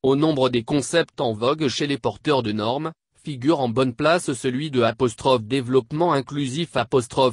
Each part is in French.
Au nombre des concepts en vogue chez les porteurs de normes, figure en bonne place celui de développement inclusif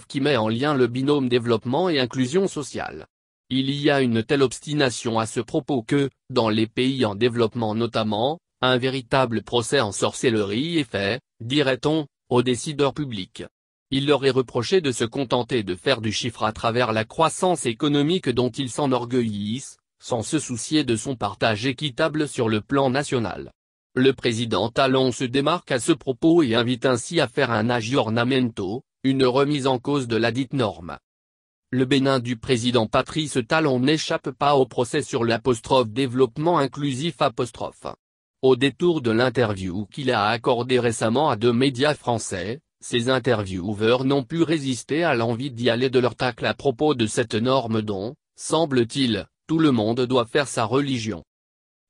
qui met en lien le binôme développement et inclusion sociale. Il y a une telle obstination à ce propos que, dans les pays en développement notamment, un véritable procès en sorcellerie est fait, dirait-on, aux décideurs publics. Il leur est reproché de se contenter de faire du chiffre à travers la croissance économique dont ils s'enorgueillissent, sans se soucier de son partage équitable sur le plan national. Le président Talon se démarque à ce propos et invite ainsi à faire un aggiornamento, une remise en cause de la dite norme. Le Bénin du président Patrice Talon n'échappe pas au procès sur développement inclusif. Au détour de l'interview qu'il a accordée récemment à 2 médias français, ces intervieweurs n'ont pu résister à l'envie d'y aller de leur tacle à propos de cette norme dont, semble-t-il, tout le monde doit faire sa religion.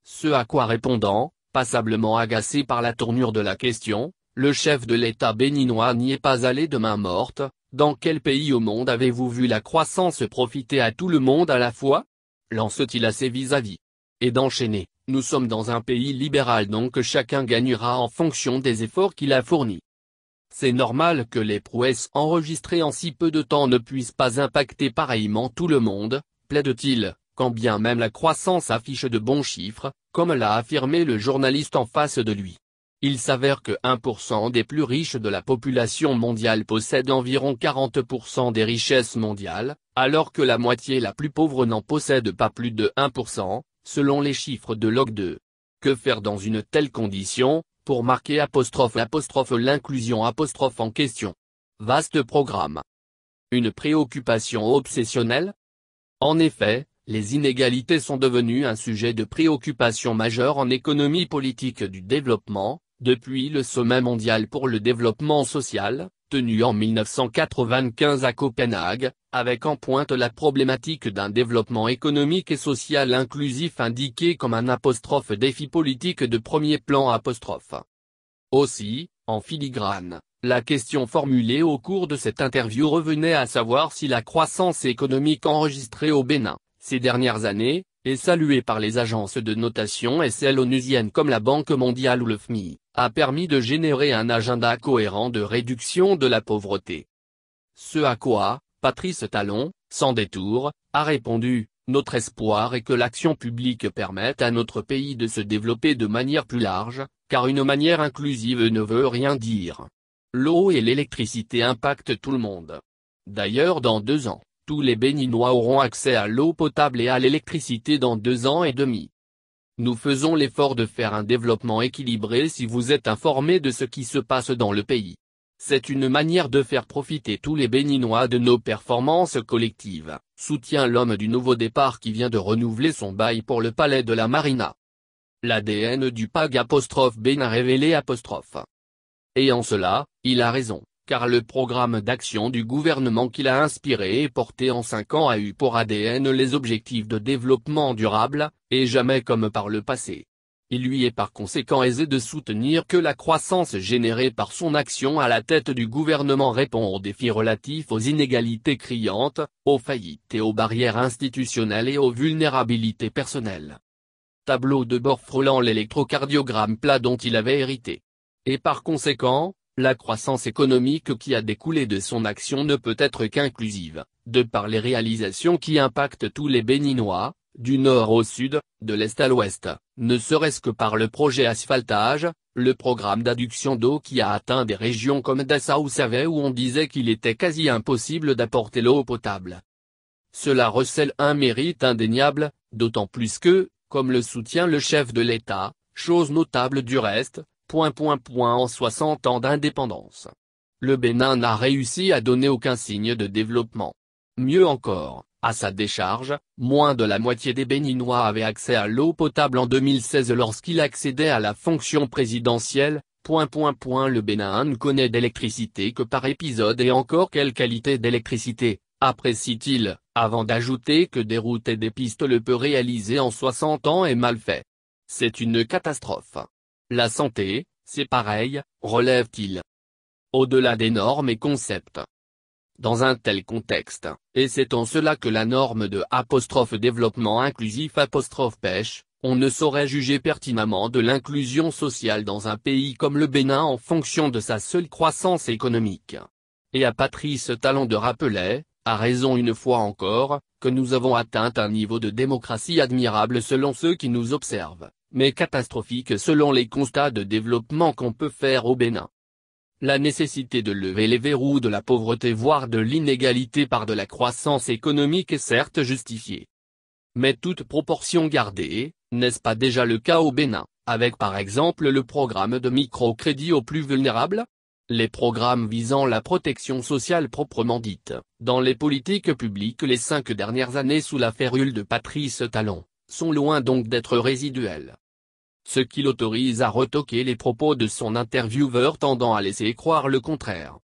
Ce à quoi répondant, passablement agacé par la tournure de la question, le chef de l'État béninois n'y est pas allé de main morte. Dans quel pays au monde avez-vous vu la croissance profiter à tout le monde à la fois? Lance-t-il à ses vis-à-vis. Et d'enchaîner, nous sommes dans un pays libéral donc chacun gagnera en fonction des efforts qu'il a fournis. C'est normal que les prouesses enregistrées en si peu de temps ne puissent pas impacter pareillement tout le monde, plaide-t-il, quand bien même la croissance affiche de bons chiffres, comme l'a affirmé le journaliste en face de lui. Il s'avère que 1% des plus riches de la population mondiale possèdent environ 40% des richesses mondiales, alors que la moitié la plus pauvre n'en possède pas plus de 1%, selon les chiffres de l'OCDE. Que faire dans une telle condition, pour marquer l'inclusion en question? Vaste programme. Une préoccupation obsessionnelle? En effet, les inégalités sont devenues un sujet de préoccupation majeur en économie politique du développement, depuis le sommet mondial pour le développement social, tenu en 1995 à Copenhague, avec en pointe la problématique d'un développement économique et social inclusif indiqué comme un défi politique de premier plan. Aussi, en filigrane, la question formulée au cours de cette interview revenait à savoir si la croissance économique enregistrée au Bénin, ces dernières années, est saluée par les agences de notation et celles onusiennes comme la Banque mondiale ou le FMI, a permis de générer un agenda cohérent de réduction de la pauvreté. Ce à quoi, Patrice Talon, sans détour, a répondu, notre espoir est que l'action publique permette à notre pays de se développer de manière plus large, car une manière inclusive ne veut rien dire. L'eau et l'électricité impactent tout le monde. D'ailleurs dans 2 ans, tous les Béninois auront accès à l'eau potable et à l'électricité dans 2 ans et demi. Nous faisons l'effort de faire un développement équilibré si vous êtes informé de ce qui se passe dans le pays. C'est une manière de faire profiter tous les Béninois de nos performances collectives, soutient l'homme du Nouveau Départ qui vient de renouveler son bail pour le palais de la Marina. L'ADN du PAG Bénin révélé. Et en cela, il a raison, car le programme d'action du gouvernement qu'il a inspiré et porté en 5 ans a eu pour ADN les objectifs de développement durable, et jamais comme par le passé. Il lui est par conséquent aisé de soutenir que la croissance générée par son action à la tête du gouvernement répond aux défis relatifs aux inégalités criantes, aux faillites et aux barrières institutionnelles et aux vulnérabilités personnelles. Tableau de bord frôlant l'électrocardiogramme plat dont il avait hérité. Et par conséquent, la croissance économique qui a découlé de son action ne peut être qu'inclusive, de par les réalisations qui impactent tous les Béninois, du nord au sud, de l'est à l'ouest, ne serait-ce que par le projet asphaltage, le programme d'adduction d'eau qui a atteint des régions comme Dassa ou Savé où on disait qu'il était quasi impossible d'apporter l'eau potable. Cela recèle un mérite indéniable, d'autant plus que, comme le soutient le chef de l'État, chose notable du reste, en 60 ans d'indépendance, le Bénin n'a réussi à donner aucun signe de développement. Mieux encore, à sa décharge, moins de la moitié des Béninois avaient accès à l'eau potable en 2016 lorsqu'il accédait à la fonction présidentielle. Le Bénin ne connaît d'électricité que par épisode et encore quelle qualité d'électricité, apprécie-t-il, avant d'ajouter que des routes et des pistes le peu réalisé en 60 ans est mal fait. C'est une catastrophe. La santé, c'est pareil, relève-t-il. Au-delà des normes et concepts. Dans un tel contexte, et c'est en cela que la norme de développement inclusif pêche, On ne saurait juger pertinemment de l'inclusion sociale dans un pays comme le Bénin en fonction de sa seule croissance économique. Et à Patrice Talon de rappeler, à raison une fois encore, que nous avons atteint un niveau de démocratie admirable selon ceux qui nous observent, mais catastrophique selon les constats de développement qu'on peut faire au Bénin. La nécessité de lever les verrous de la pauvreté voire de l'inégalité par de la croissance économique est certes justifiée. Mais toute proportion gardée, n'est-ce pas déjà le cas au Bénin, avec par exemple le programme de microcrédit aux plus vulnérables? Les programmes visant la protection sociale proprement dite, dans les politiques publiques les 5 dernières années sous la férule de Patrice Talon, sont loin donc d'être résiduels. Ce qui l'autorise à retoquer les propos de son intervieweur tendant à laisser croire le contraire.